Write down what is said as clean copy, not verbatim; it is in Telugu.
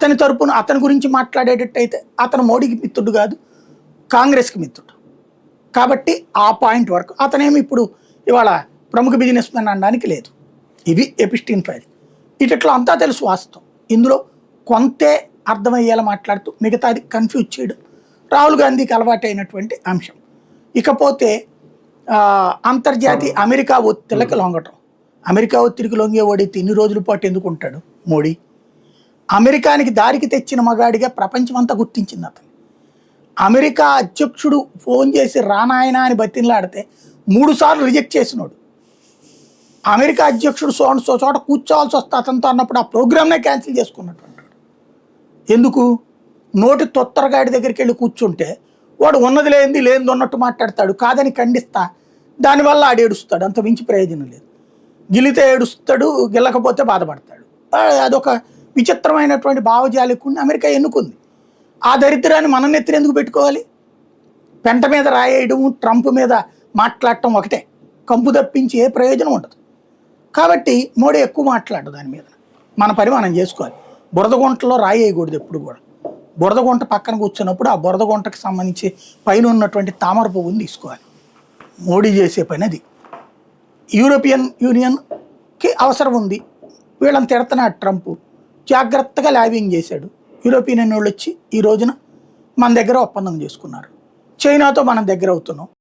అతని తరపున అతని గురించి మాట్లాడేటట్టయితే అతను మోడీకి మిత్రుడు కాదు, కాంగ్రెస్కి మిత్రుడు. కాబట్టి ఆ పాయింట్ వరకు అతనేమి ఇప్పుడు ఇవాళ ప్రముఖ బిజినెస్ మ్యాన్ అనడానికి లేదు. ఇవి ఎపిస్టీన్ ఫైల్. ఇట్లా అంతా తెలుసు వాస్తవం. ఇందులో కొంతే అర్థమయ్యేలా మాట్లాడుతూ మిగతాది కన్ఫ్యూజ్ చేయడం రాహుల్ గాంధీకి అలవాటైనటువంటి అంశం. ఇకపోతే అంతర్జాతీయ అమెరికా ఒత్తిళ్ళకి లొంగటం. అమెరికా ఒత్తిడికి లొంగేవాడైతే ఇన్ని రోజుల పాటు ఎందుకు ఉంటాడు మోడీ? అమెరికానికి దారికి తెచ్చిన మగాడిగా ప్రపంచమంతా గుర్తించింది అతను. అమెరికా అధ్యక్షుడు ఫోన్ చేసి రానాయనా అని బతిలాడితే 3 సార్లు రిజెక్ట్ చేసినోడు. అమెరికా అధ్యక్షుడు సో చోట కూర్చోవాల్సి వస్తే అతనితో అన్నప్పుడు ఆ ప్రోగ్రామ్నే క్యాన్సిల్ చేసుకున్నటువంటి. ఎందుకు? నోటి తొత్తరగాడి దగ్గరికి వెళ్ళి కూర్చుంటే వాడు ఉన్నది లేనిది ఉన్నట్టు మాట్లాడతాడు. కాదని ఖండిస్తా, దానివల్ల ఆడు ఏడుస్తాడు. అంత మించి ప్రయోజనం లేదు. గిలితే ఏడుస్తాడు, గిల్లకపోతే బాధపడతాడు. అదొక విచిత్రమైనటువంటి భావజాలికుని అమెరికా ఎన్నుకుంది. ఆ దరిద్రాన్ని మన నెత్తిన ఎందుకు పెట్టుకోవాలి? పెంట మీద రాయేయడం, ట్రంప్ మీద మాట్లాడటం ఒకటే, కంపు తప్పించి ఏ ప్రయోజనం ఉండదు. కాబట్టి మోడీ ఎక్కువ మాట్లాడు దాని మీద. మన పని మనం చేసుకోవాలి. బురద గుంటలో రాయేయకూడదు ఎప్పుడు కూడా. బురద గుంట పక్కన కూర్చున్నప్పుడు ఆ బురద గుంటకి సంబంధించి పైన ఉన్నటువంటి తామర పువ్వుని తీసుకోవాలి. మోడీ చేసే పని అది. యూరోపియన్ యూనియన్కి అవసరం ఉంది, వీళ్ళని తిడుతున్నాడు ట్రంప్, జాగ్రత్తగా ల్యాబింగ్ చేశాడు. యూరోపియన్ యూనియన్ వాళ్ళు వచ్చి ఈ రోజున మన దగ్గర ఒప్పందం చేసుకున్నారు. చైనాతో మనం దగ్గర అవుతున్నాం.